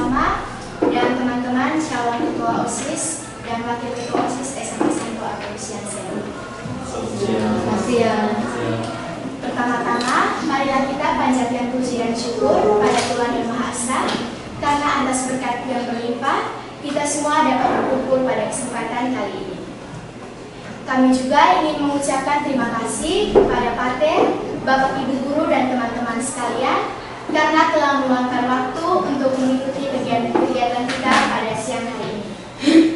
bersama dan teman-teman calon ketua OSIS dan wakil ketua OSIS SMP 1 Akebusian Seni. Pertama-tama, marilah kita panjatkan puji dan syukur pada Tuhan Yang Maha Esa karena atas berkat yang berlimpah kita semua dapat berkumpul pada kesempatan kali ini. Kami juga ingin mengucapkan terima kasih kepada Pater, Bapak Ibu Guru dan teman-teman sekalian karena telah meluangkan waktu untuk mengikuti kegiatan kita pada siang hari ini.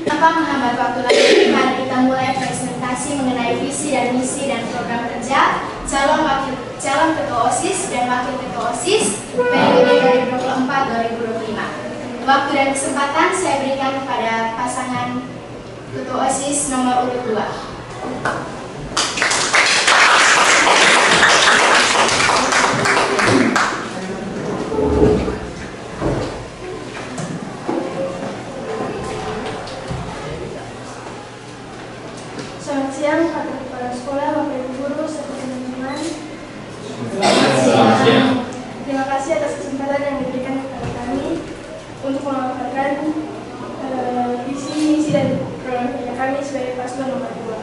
Tanpa menghambat waktu lagi, mari kita mulai presentasi mengenai visi dan misi dan program kerja calon ketua OSIS dan wakil ketua OSIS periode 2024-2025. Waktu dan kesempatan saya berikan kepada pasangan ketua OSIS nomor urut 2. Selamat siang, Pak Kepala Sekolah, Bapak Ibu Guru, serta teman-teman. Selamat siang. Terima kasih atas kesempatan yang diberikan kepada kami untuk memaparkan visi, misi, dan program kerja kami sebagai paslon nomor 2.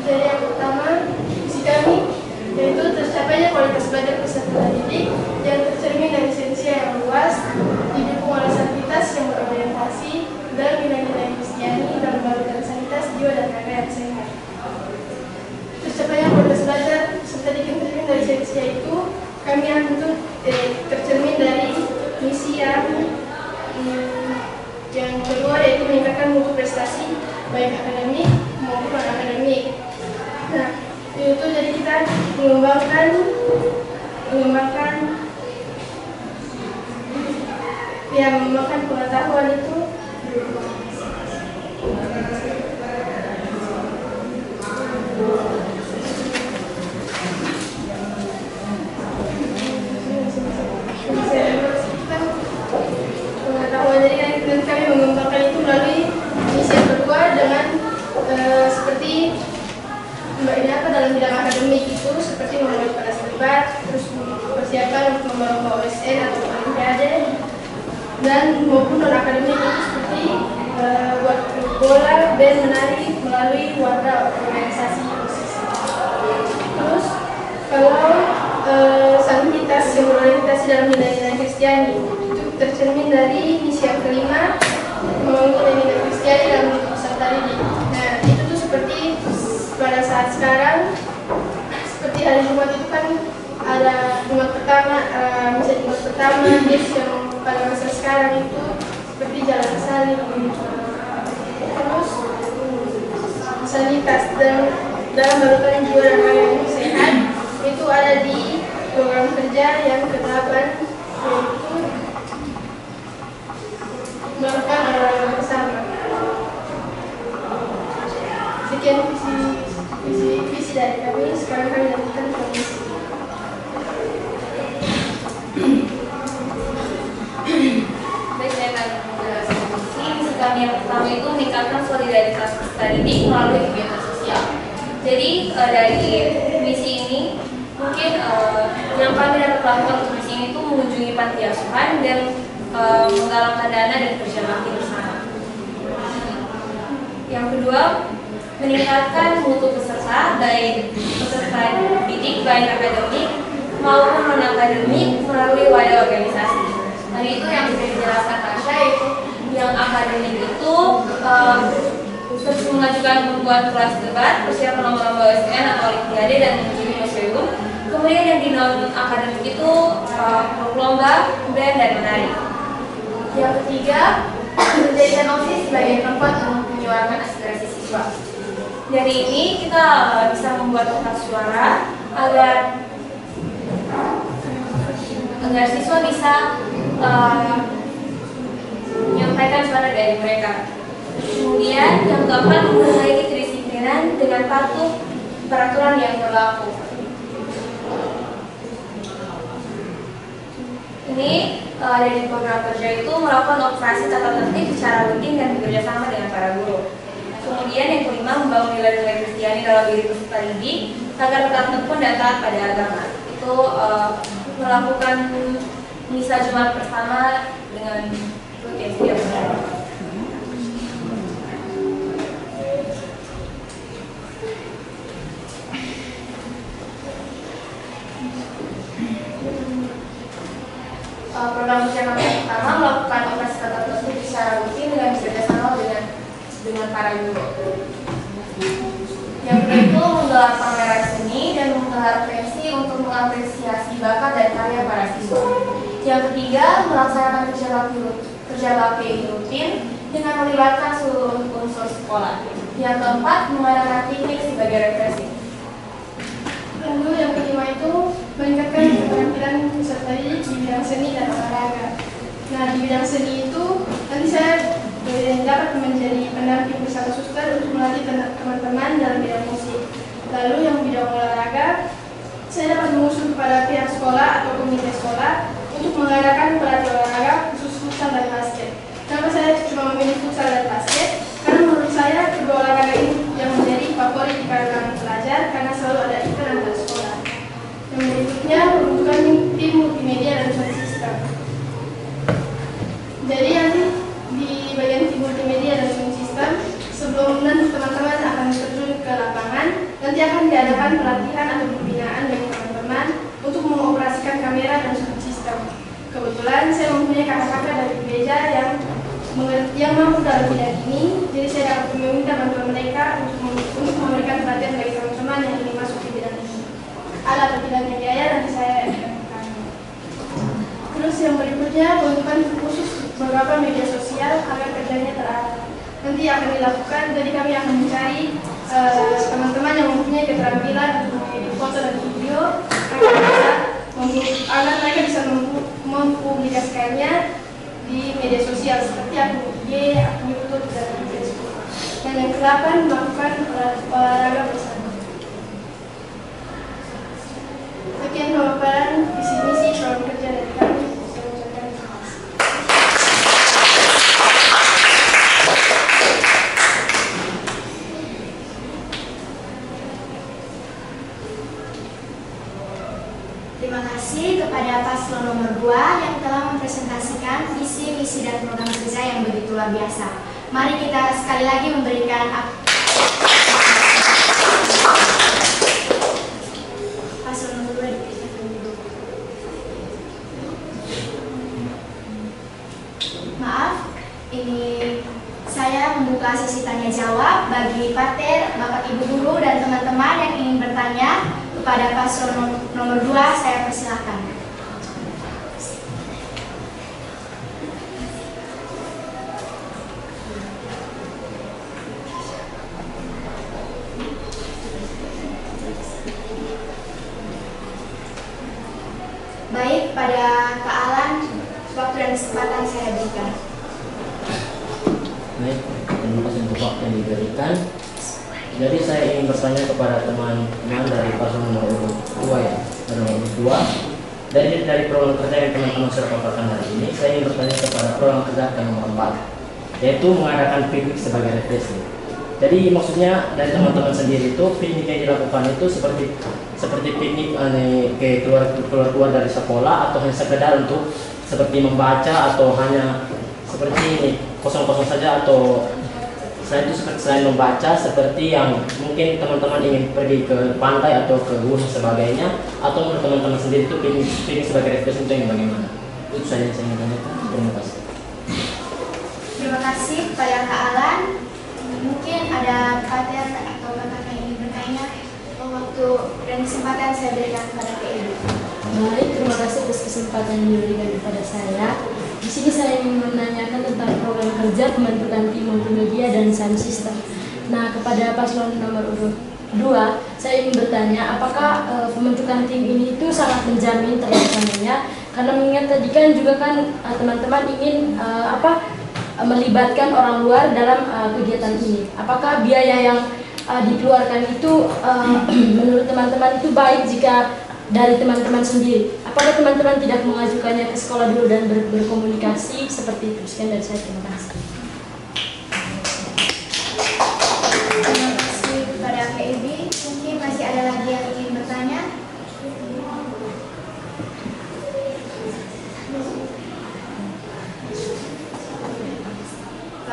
Jadi yang pertama, visi kami yaitu tercapainya kualitas belajar peserta didik yang tercermin dari sensia yang luas, didukung oleh aktivitas yang berorientasi dalam nilai-nilai Kristiani dan membangun sanitas jiwa dan raga yang sehat. Tercapainya kualitas belajar serta tercermin dari sensia itu kami untuk tercermin dari misi yang kedua yaitu meningkatkan mutu prestasi baik akademik maupun non akademik. Nah, itu jadi kita mengembangkan pengetahuan itu jadi kami mengembangkan itu melalui misi yang kedua dengan seperti dalam bidang akademik itu seperti membuat kelas debat, terus persiapan untuk membawa OSN atau Olimpiade, dan maupun non akademik itu seperti buat bola, band, menari melalui warga organisasi OSIS. Terus kalau sanitas yang berorientasi dalam nilai-nilai Kristiani itu tercermin dari misi yang kelima membangun nilai-nilai Kristiani dalam peserta didik. Nah, itu tuh seperti pada saat sekarang seperti hari Jumat itu kan ada Jumat pertama, misa Jumat pertama, yang pada masa sekarang itu seperti jalan salib, terus sanitas dan dalam balutan jiwa dan raga yang sehat itu ada di program kerja yang ke-8 yaitu melakukan olahraga bersama. Sekian visi dari kami. Sekarang kami lanjutkan komisi. Baik, saya akan menjelaskan misi kami yang pertama itu meningkatkan solidaritas peserta didik melalui kegiatan sosial. Jadi dari misi ini mungkin yang kami dapat lakukan untuk misi ini itu mengunjungi panti asuhan dan menggalakkan dana dan kerja bakti bersama. Yang kedua, meningkatkan mutu peserta baik peserta didik baik akademik maupun non akademik melalui wadah organisasi. Tadi itu yang bisa dijelaskan Tasya, yaitu yang akademik itu terus mengajukan membuat kelas debat, persiapan lomba-lomba OSN atau Olimpiade dan mengunjungi museum. Kemudian yang di non akademik itu lomba, band dan menari. Yang ketiga, menjadikan OSIS sebagai tempat untuk menyuarakan aspirasi siswa. Dari ini kita bisa membuat kotak suara agar siswa bisa menyampaikan suara dari mereka. Kemudian yang keempat, memperbaiki kedisiplinan dengan patuh peraturan yang berlaku. Ini dari program kerja itu melakukan operasi tata tertib secara rutin dan bekerjasama dengan para guru. Kemudian yang kelima, membangun nilai-nilai Kristiani dalam diri peserta didik agar tetap tekun dan taat pada agama. Itu melakukan misa Jumat bersama dengan rutin setiap bulan. Program kerja kami yang pertama melakukan operasi tata tertib secara rutin dengan bekerjasama dengan para guru. Yang kedua itu menggelar pameran seni dan menggelar pensi untuk mengapresiasi bakat dan karya para siswa. Yang ketiga melaksanakan kerja bakti rutin dengan melibatkan seluruh unsur sekolah. Yang keempat mengadakan piknik sebagai refreshing. Lalu yang kelima itu meningkatkan keterampilan peserta didik di bidang seni dan olahraga. Nah, di bidang seni itu nanti saya dapat menjadi pendamping bersama suster untuk melatih teman-teman dalam bidang musik. Lalu yang bidang olahraga, saya dapat mengusul kepada pihak sekolah atau komite sekolah untuk mengadakan pelatihan olahraga khusus futsal dan basket. Kenapa saya cuma memilih futsal dan basket? Karena menurut saya kedua olahraga ini yang menjadi favorit di kalangan pelajar karena selalu ada iklan antar sekolah. Yang berikutnya pembentukan tim multimedia dan sound system. Jadi nanti di bagian tim multimedia dan sound system, sebelum nanti teman-teman akan terjun ke lapangan, nanti akan diadakan pelatihan atau pembinaan bagi teman-teman untuk mengoperasikan kamera dan sound system. Kebetulan saya mempunyai kakak-kakak dari gereja yang mampu dalam bidang ini, jadi saya dapat meminta bantuan mereka untuk memberikan pelatihan bagi teman-teman yang ingin masuk di bidang ini. Ada atau tidaknya biaya nanti saya akan. Terus yang berikutnya pembentukan khusus beberapa media sosial agar kerjanya terarah. Nanti akan dilakukan, jadi kami akan mencari teman-teman yang mempunyai keterampilan untuk mengedit foto dan video agar mereka bisa mempublikasikannya di media sosial seperti akun IG, akun YouTube, dan Facebook. Dan yang ke-8 melakukan olahraga bersama. Sekian pemaparan visi misi program kerja dari kami. Saya ucapkan terima kasih. Terima kasih kepada paslon nomor 2 yang telah mempresentasikan visi, misi, dan program kerja yang begitu luar biasa. Mari kita sekali lagi memberikan paslon nomor 2 dipersilakan dulu. Maaf, ini saya membuka sesi tanya jawab bagi pater, Bapak Ibu guru, dan teman-teman yang ingin bertanya. Kepada paslon nomor 2 saya persilahkan. Baik, pada Kak Alan, waktu dan kesempatan saya berikan. Baik, terima kasih untuk waktu yang diberikan. Jadi saya ingin bertanya kepada teman-teman dari paslon nomor 2 ya, nomor 2. Dari program kerja yang teman-teman sudah paparkan hari ini, saya ingin bertanya kepada program kerja yang nomor 4, yaitu mengadakan piknik sebagai refreshing. Jadi maksudnya dari teman-teman sendiri itu piknik yang dilakukan itu seperti piknik ke keluar dari sekolah atau hanya sekedar untuk seperti membaca atau hanya seperti ini kosong-kosong saja atau selain membaca seperti yang mungkin teman-teman ingin pergi ke pantai atau ke gunung sebagainya, atau menurut teman-teman sendiri itu pilih sebagai refreshing itu yang bagaimana? Itu saja yang saya ingin tanyakan. Terima kasih. Terima kasih kepada Kak Alan. Mungkin ada pater atau kakak yang ingin bertanya. Waktu dan kesempatan saya berikan kepada Kak Edu. Baik, terima kasih atas kesempatan yang diberikan kepada saya. Di sini saya ingin menanyakan tentang program kerja pembentukan tim multimedia dan sound system. Nah, kepada paslon nomor 2, saya ingin bertanya, apakah pembentukan tim ini itu sangat menjamin terlaksananya? Karena mengingat tadi kan juga kan teman-teman ingin melibatkan orang luar dalam kegiatan ini. Apakah biaya yang dikeluarkan itu menurut teman-teman itu baik jika dari teman-teman sendiri? Apakah teman-teman tidak mengajukannya ke sekolah dulu dan berkomunikasi seperti itu? Sekian dari saya, terima kasih. Terima kasih kepada KB. Mungkin masih ada lagi yang ingin bertanya.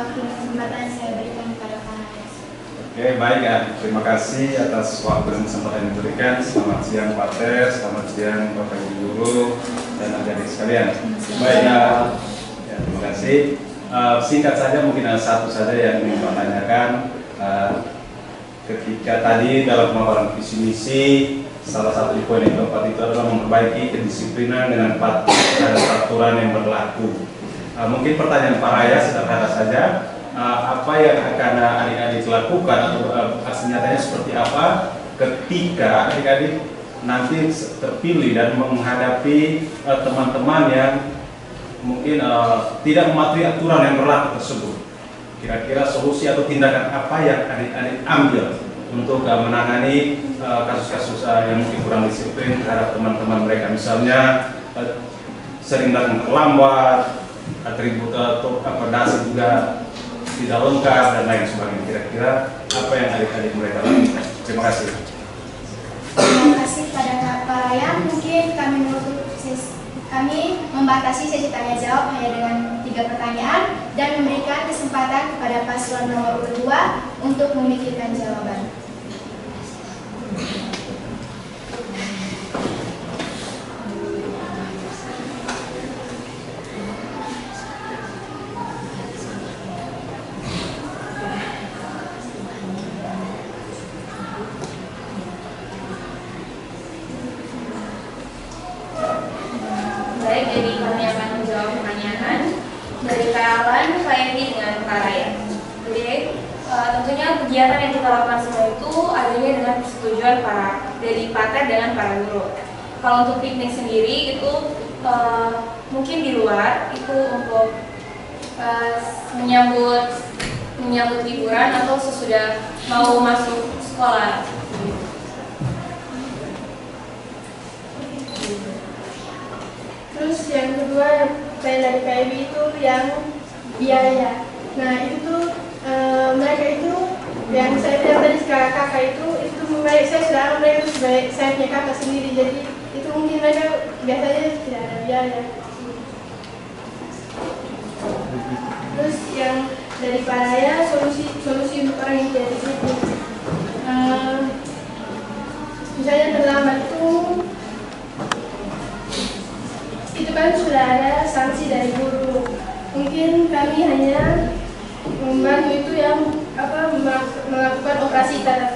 waktu dan kesempatan saya berikan kepada para. Oke, baik ya. Terima kasih atas waktu dan kesempatan yang diberikan. Selamat siang Pak Ter, selamat siang Bapak Ibu Guru dan adik-adik sekalian. Baik ya, terima kasih. Singkat saja, mungkin ada satu saja yang ingin Pak tanyakan. Ketika tadi dalam pemaparan visi misi, salah satu poin yang keempat itu adalah memperbaiki kedisiplinan dengan peraturan yang berlaku. Mungkin pertanyaan Pak Raya sederhana saja. Apa yang akan adik-adik lakukan atau aksi nyatanya seperti apa ketika adik-adik nanti terpilih dan menghadapi teman-teman yang mungkin tidak mematuhi aturan yang berlaku tersebut. Kira-kira solusi atau tindakan apa yang adik-adik ambil untuk menangani kasus-kasus yang mungkin kurang disiplin terhadap teman-teman mereka, misalnya sering datang terlambat, atribut atau dasi juga tidak lengkap dan lain sebagainya. Kira-kira apa yang adik-adik mereka lakukan? Terima kasih. Terima kasih kepada Pak Raya. Mungkin kami membatasi sesi tanya jawab hanya dengan 3 pertanyaan dan memberikan kesempatan kepada paslon nomor 2 untuk memikirkan jawaban. Baik, jadi kami akan menjawab pertanyaan dari Kak Alan, Kak Evi dengan Kak Raya. Jadi tentunya kegiatan yang kita lakukan semua itu adanya dengan persetujuan dari Pater dengan para guru. Kalau untuk piknik sendiri itu mungkin di luar itu untuk menyambut liburan atau sesudah mau masuk sekolah. Terus yang kedua saya dari PIB itu yang biaya. Nah itu tuh mereka itu yang saya bilang tadi kakak itu saya sudah mereka itu sebagai saya punya kakak sendiri, jadi itu mungkin mereka biasanya tidak ada biaya. Terus yang dari Pak Raya solusi untuk orang yang tidak disiplin, misalnya terlambat itu kan sudah ada sanksi dari guru. Mungkin kami hanya membantu itu yang melakukan operasi tata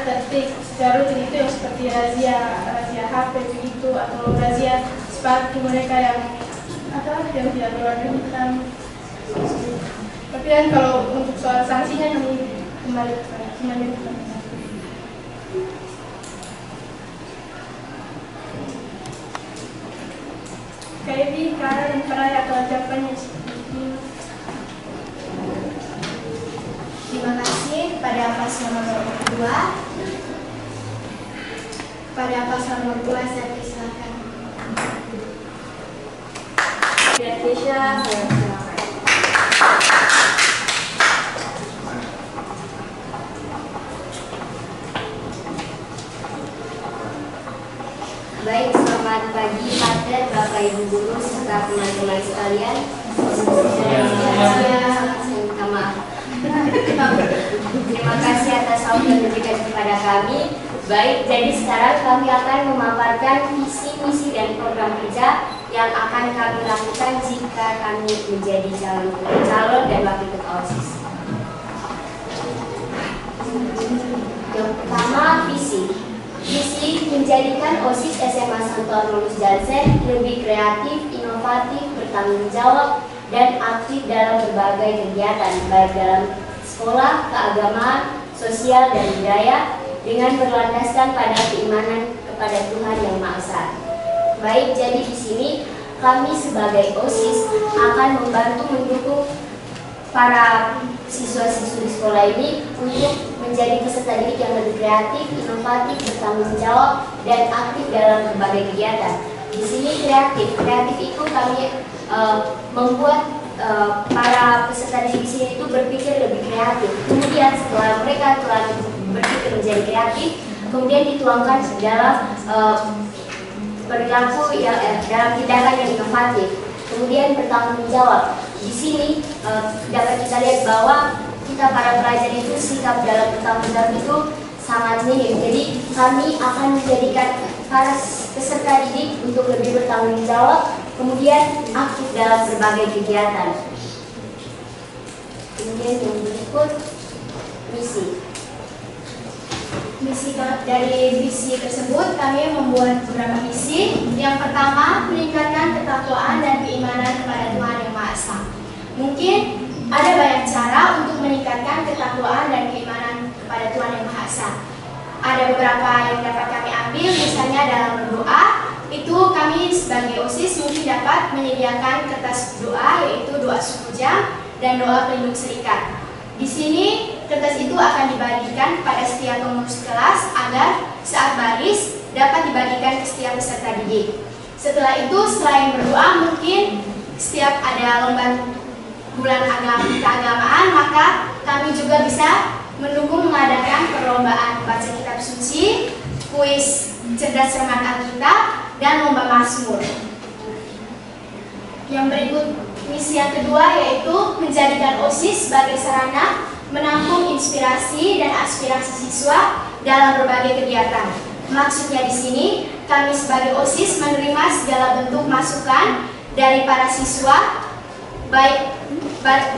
tertib secara rutin, itu yang seperti razia HP begitu, atau razia sepatu mereka yang tidak berwarna hitam. Tapi kan kalau untuk soal sanksinya kami kembali kepada kayak di dan peraya atau jawabannya seperti ini. Terima kasih kepada paslon nomor 2. Pada paslon nomor 2 saya persilakan. Dan Keisha, saya silakan. Baik, selamat pagi Pater, Bapak Ibu Guru, serta teman-teman sekalian. Minta maaf. Terima kasih atas waktu yang diberikan kepada kami. Baik, jadi sekarang kami akan memaparkan visi, misi, dan program kerja yang akan kami lakukan jika kami menjadi calon dan wakil ketua OSIS. Yang pertama, visi. Visi menjadikan OSIS SMA Santo Arnolus Jansen lebih kreatif, inovatif, bertanggung jawab, dan aktif dalam berbagai kegiatan, baik dalam sekolah, keagamaan, sosial, dan budaya, dengan berlandaskan pada keimanan kepada Tuhan Yang Maha Esa. Baik, jadi di sini kami sebagai OSIS akan membantu mendukung para siswa-siswi sekolah ini untuk menjadi peserta didik yang lebih kreatif, inovatif, bertanggung jawab, dan aktif dalam berbagai kegiatan. Di sini kreatif itu kami membuat para peserta didik di sini itu berpikir lebih kreatif. Kemudian setelah mereka telah berpikir menjadi kreatif, kemudian dituangkan dalam perilaku yang dalam tindakan yang inovatif. Kemudian bertanggung jawab. di sini dapat kita lihat bahwa kita para pelajar itu sikap dalam bertanggung jawab itu sangat minim. Jadi kami akan menjadikan para peserta didik untuk lebih bertanggung jawab, kemudian aktif dalam berbagai kegiatan. Kemudian yang berikut misi. Dari visi tersebut kami membuat beberapa misi. Yang pertama, meningkatkan ketakwaan dan keimanan kepada Tuhan Yang Maha Esa. Mungkin ada banyak cara untuk meningkatkan ketakwaan dan keimanan kepada Tuhan Yang Maha Esa. Ada beberapa yang dapat kami ambil, misalnya dalam berdoa, itu kami sebagai OSIS mungkin dapat menyediakan kertas doa, yaitu doa 10 jam dan doa pelindung serikat. Di sini kertas itu akan dibagikan pada setiap pengurus kelas agar saat baris dapat dibagikan ke setiap peserta didik. Setelah itu, selain berdoa, mungkin setiap ada lomba bulan keagamaan, maka kami juga bisa mendukung mengadakan perlombaan baca kitab suci, kuis cerdas cermat Alkitab, dan lomba Mazmur. Yang berikut misi yang kedua yaitu menjadikan OSIS sebagai sarana menampung inspirasi dan aspirasi siswa dalam berbagai kegiatan. Maksudnya di sini, kami sebagai OSIS menerima segala bentuk masukan dari para siswa, baik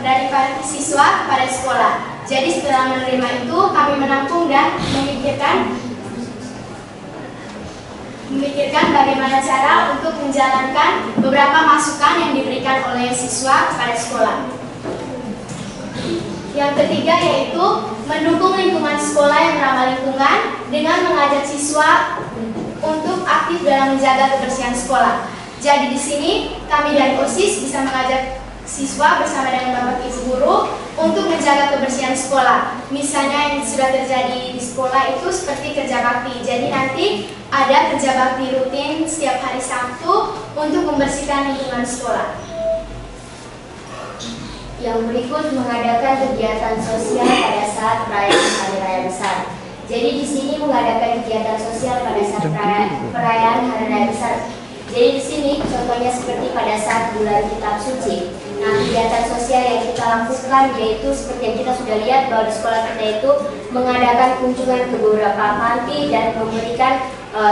dari para siswa pada sekolah. Jadi setelah menerima itu, kami menampung dan memikirkan bagaimana cara untuk menjalankan beberapa masukan yang diberikan oleh siswa kepada sekolah. Yang ketiga yaitu mendukung lingkungan sekolah yang ramah lingkungan dengan mengajak siswa untuk aktif dalam menjaga kebersihan sekolah. Jadi di sini kami dari OSIS bisa mengajak siswa bersama dengan Bapak Ibu Guru untuk menjaga kebersihan sekolah. Misalnya yang sudah terjadi di sekolah itu seperti kerja bakti. Jadi nanti ada kerja bakti rutin setiap hari Sabtu untuk membersihkan lingkungan sekolah. Yang berikut mengadakan kegiatan sosial pada saat perayaan Hari Raya Besar. Jadi di sini mengadakan kegiatan sosial pada saat perayaan Hari Raya Besar. Jadi di sini contohnya seperti pada saat bulan kitab suci. Nah, kegiatan sosial yang kita lakukan yaitu seperti yang kita sudah lihat bahwa di sekolah kita itu mengadakan kunjungan ke beberapa panti dan memberikan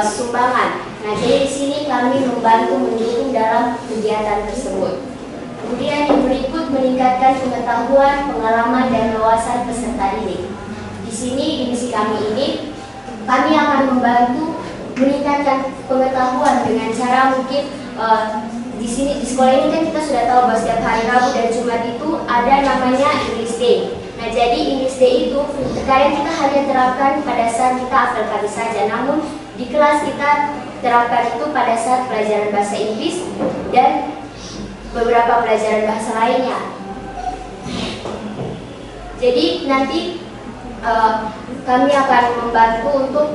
sumbangan. Nah, jadi di sini kami membantu mendukung dalam kegiatan tersebut. Kemudian yang berikut meningkatkan pengetahuan, pengalaman, dan wawasan peserta didik. Di sini di misi kami ini, kami akan membantu meningkatkan pengetahuan dengan cara mungkin di sini di sekolah ini kan kita sudah tahu bahwa setiap hari Rabu dan Jumat itu ada namanya English Day. Nah, jadi English Day itu terkadang kita hanya terapkan pada saat kita apel kali saja, namun di kelas kita terapkan itu pada saat pelajaran bahasa Inggris dan beberapa pelajaran bahasa lainnya. Jadi nanti kami akan membantu untuk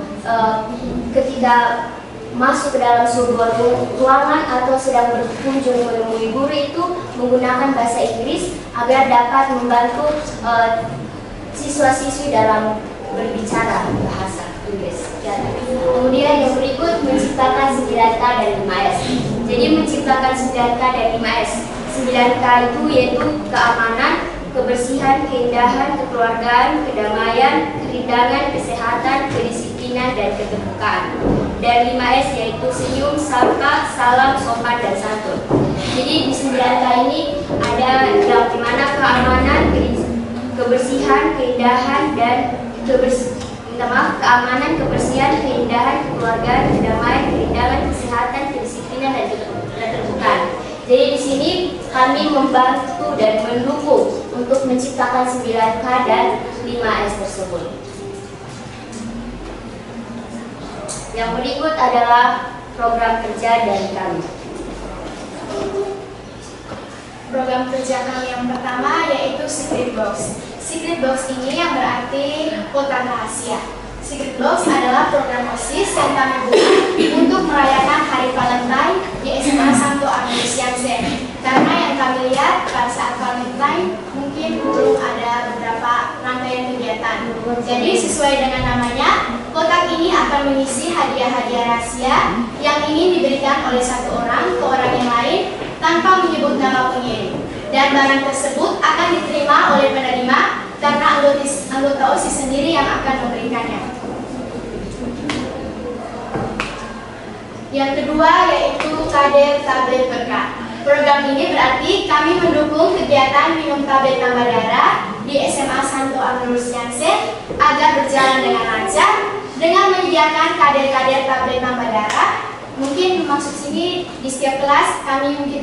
ketika masuk ke dalam sebuah ruangan atau sedang berkunjung menemui guru itu menggunakan bahasa Inggris agar dapat membantu siswa-siswi dalam berbicara bahasa Inggris. Kemudian yang berikut menciptakan 9K dan 5S. Jadi menciptakan 9K dan 5S. 9K itu yaitu keamanan, kebersihan, keindahan, kekeluargaan, kedamaian, kerindangan, kesehatan, kedisiplinan, dan keterbukaan. Dan 5S yaitu senyum, sapa, salam, sopan, dan santun. Jadi di 9K ini ada yang dimana keamanan, kebersihan, keindahan, dan keamanan, kebersihan, keindahan, kekeluargaan, kedamaian, kerindangan, kesehatan, kedisiplinan, dan keterbukaan. Jadi di sini kami membantu dan mendukung untuk menciptakan 9K dan 5S tersebut. Yang berikut adalah program kerja dari kami. Program kerja kami yang pertama yaitu Secret Box. Secret Box ini yang berarti kotak rahasia. Secret Box adalah program OSIS yang kami buat untuk merayakan Hari Valentine di SMA Santo Armenius Jansen. Karena yang kami lihat pada saat Valentine mungkin belum ada beberapa rangkaian kegiatan. Jadi sesuai dengan namanya, kotak ini akan mengisi hadiah-hadiah rahasia yang ingin diberikan oleh satu orang ke orang yang lain tanpa menyebut nama pengirim. Dan dan barang tersebut akan diterima oleh penerima karena anggota OSIS sendiri yang akan memberikannya. Yang kedua yaitu kader tablet berkah. Program ini berarti kami mendukung kegiatan minum tablet tambah darah di SMA Santo Agnus Jansen agar berjalan dengan lancar dengan menyediakan kader-kader tablet tambah darah. Mungkin maksud sini di setiap kelas kami mungkin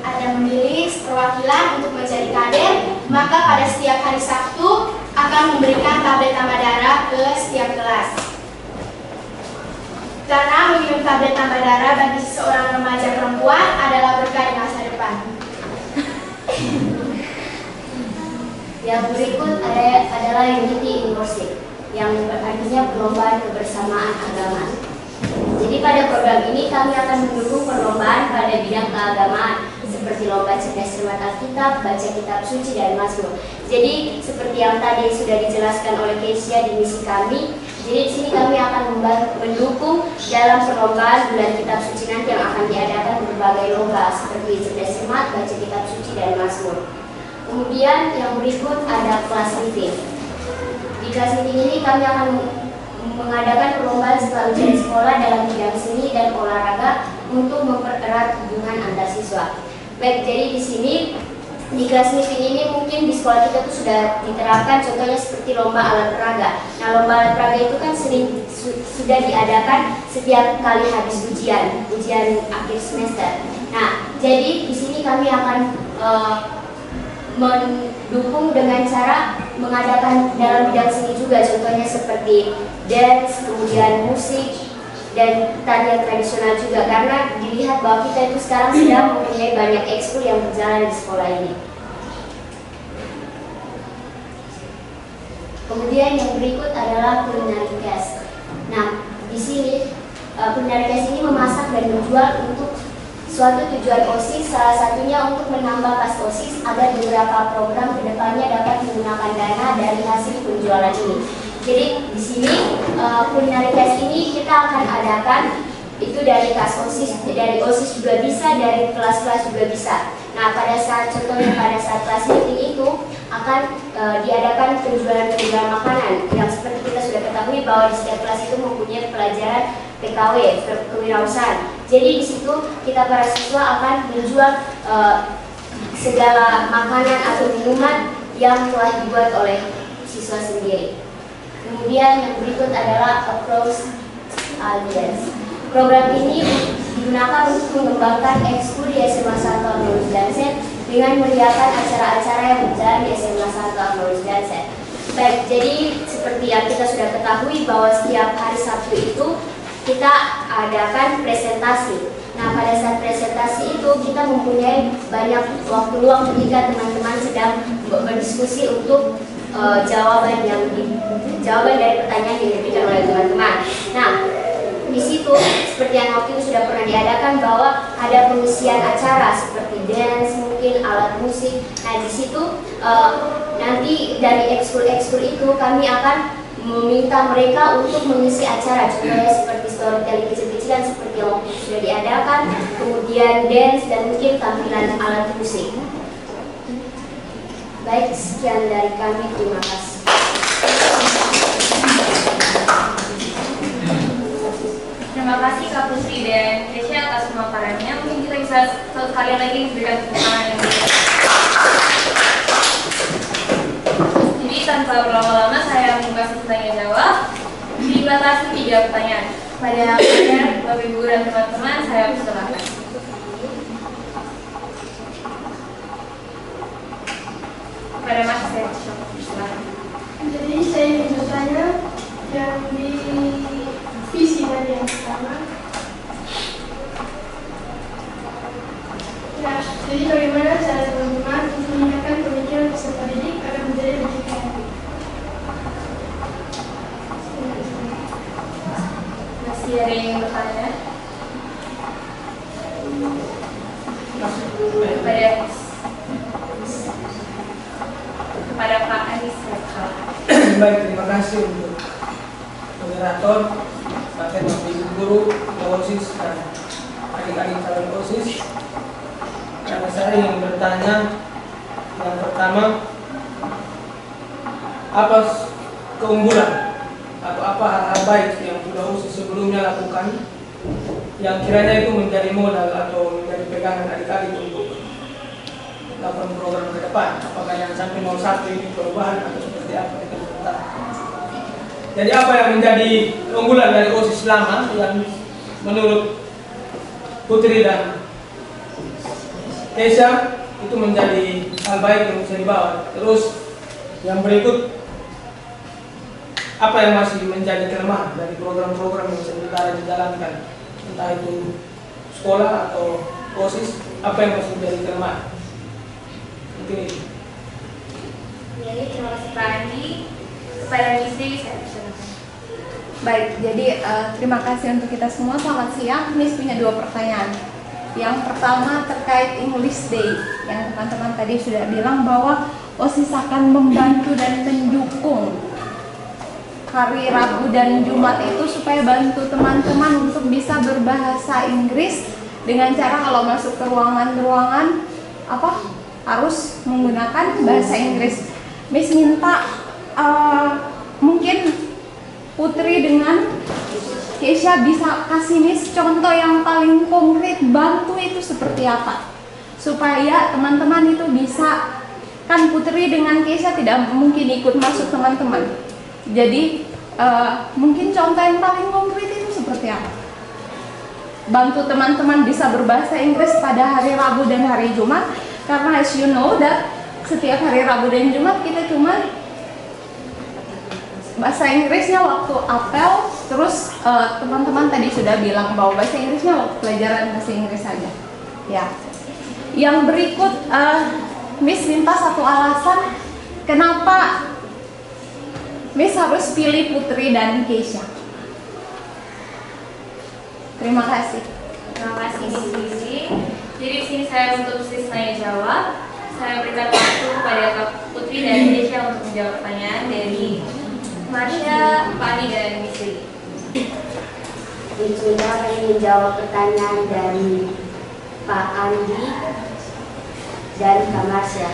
ada memilih perwakilan untuk menjadi kader, maka pada setiap hari Sabtu akan memberikan tablet tambah darah ke setiap kelas. Karena meminum tablet tambah darah bagi seorang remaja perempuan adalah berkah di masa depan. Yang berikut adalah Unity in Worship, yang artinya perlombaan kebersamaan agama. Jadi pada program ini kami akan mendukung perlombaan pada bidang keagamaan seperti lomba cerdas cermat Alkitab, baca kitab suci dan Mazmur. Jadi seperti yang tadi sudah dijelaskan oleh Kesia di misi kami, jadi di sini kami akan mendukung dalam perlombaan bulan kitab suci nanti yang akan diadakan berbagai lomba seperti cerdas cermat, baca kitab suci dan Mazmur. Kemudian yang berikut ada kelas meeting. Di kelas meeting ini kami akan mengadakan perlombaan setelah ujian sekolah dalam bidang seni dan olahraga untuk mempererat hubungan antar siswa. Baik, jadi di sini di kelas meeting ini mungkin di sekolah kita tuh sudah diterapkan contohnya seperti lomba alat peraga. Nah, lomba alat peraga itu kan sudah diadakan setiap kali habis ujian akhir semester. Nah, jadi di sini kami akan mendukung dengan cara mengadakan dalam bidang seni juga, contohnya seperti dance, kemudian musik, dan tarian tradisional juga, karena dilihat bahwa kita itu sekarang sedang mempunyai banyak ekskul yang berjalan di sekolah ini. Kemudian yang berikut adalah culinary class. Nah, di sini culinary class ini memasak dan menjual untuk suatu tujuan OSIS, salah satunya untuk menambah kas OSIS agar beberapa program kedepannya dapat menggunakan dana dari hasil penjualan ini. Jadi di sini culinary class ini kita akan adakan itu dari kas OSIS, dari OSIS juga bisa, dari kelas-kelas juga bisa. Nah, pada saat contohnya pada saat kelas meeting itu akan diadakan penjualan makanan yang seperti kita sudah ketahui bahwa di setiap kelas itu mempunyai pelajaran PKW, kewirausahaan. Jadi di situ kita para siswa akan menjual segala makanan atau minuman yang telah dibuat oleh siswa sendiri. Kemudian yang berikut adalah Approach Audience. Program ini digunakan untuk mengembangkan ekskul di SMA Santo Agnus Jansen dengan meriahkan acara-acara yang berjalan di SMA Santo Agnus Jansen. Baik, jadi seperti yang kita sudah ketahui bahwa setiap hari Sabtu itu kita adakan presentasi. Nah, pada saat presentasi itu kita mempunyai banyak waktu luang ketika teman-teman sedang berdiskusi untuk jawaban dari pertanyaan yang diberikan oleh teman-teman. Nah, di situ seperti yang waktu itu sudah pernah diadakan bahwa ada pengisian acara seperti dance, mungkin alat musik. Nah, di situ nanti dari ekskul-ekskul itu kami akan meminta mereka untuk mengisi acara, contohnya seperti storytelling kecil-kecilan seperti yang waktu itu sudah diadakan, kemudian dance dan mungkin tampilan alat musik. Baik, sekian dari kami, terima kasih. Terima kasih Kak Putri dan Kesia atas pemaparannya. Mungkin kita bisa sekali lagi memberikan tepuk tangan yang baik. Jadi tanpa berlama-lama saya membuka sesi tanya jawab. Dibatasi 3 pertanyaan. Pada Bapak Ibu dan teman-teman saya persilakan. Pada Mas saya persilakan. Jadi saya ingin bertanya yang di visi tadi yang pertama. Ya, jadi bagaimana cara teman-teman untuk meningkatkan pemikiran peserta didik agar menjadi lebih kreatif? Masih ada yang bertanya? Kepada Pak Anis. Baik, terima kasih untuk moderator, Bapak Ibu Guru, OSIS dan adik-adik calon OSIS. Karena saya ingin bertanya Yang pertama, apa keunggulan atau apa hal-hal baik yang sudah OSIS sebelumnya lakukan yang kiranya itu menjadi modal atau menjadi pegangan adik-adik untuk melakukan program ke depan. Apakah yang sampai 01 ini perubahan atau seperti apa itu sebentar. Jadi apa yang menjadi keunggulan dari OSIS lama yang menurut Putri dan Keisha itu menjadi hal baik yang bisa dibawa. Terus yang berikut, apa yang masih menjadi kelemahan dari program-program yang sementara dijalankan, entah itu sekolah atau OSIS, apa yang masih menjadi kelemahan? Mungkin itu. Jadi terima kasih Pak Andi. Kepada misi saya persilakan. Baik, jadi terima kasih untuk kita semua. Selamat siang. Miss punya 2 pertanyaan. Yang pertama terkait English Day, yang teman-teman tadi sudah bilang bahwa OSIS akan membantu dan mendukung hari Rabu dan Jumat itu supaya bantu teman-teman untuk bisa berbahasa Inggris dengan cara kalau masuk ke ruangan-ruangan harus menggunakan bahasa Inggris. Miss minta mungkin Putri dengan Keisha bisa kasih Miss contoh yang paling konkret bantu itu seperti apa supaya teman-teman itu bisa, kan Putri dengan Keisha tidak mungkin ikut masuk teman-teman, jadi mungkin contoh yang paling konkret itu seperti apa, bantu teman-teman bisa berbahasa Inggris pada hari Rabu dan hari Jumat, karena as you know that setiap hari Rabu dan Jumat kita cuma bahasa Inggrisnya waktu apel, terus teman-teman tadi sudah bilang bahwa bahasa Inggrisnya waktu pelajaran bahasa Inggris saja. Ya. Yang berikut, Miss minta 1 alasan kenapa Miss harus pilih Putri dan Keisha. Terima kasih. Terima kasih Miss Lizzy. Jadi di sini saya untuk sisanya jawab. Saya berikan waktu kepada Kak Putri dan Keisha untuk menjawab pertanyaan dari Marsha, Pak Andi, dan Miss Lizzy. Saya ingin menjawab pertanyaan dari Pak Andi dan Kak Marsha.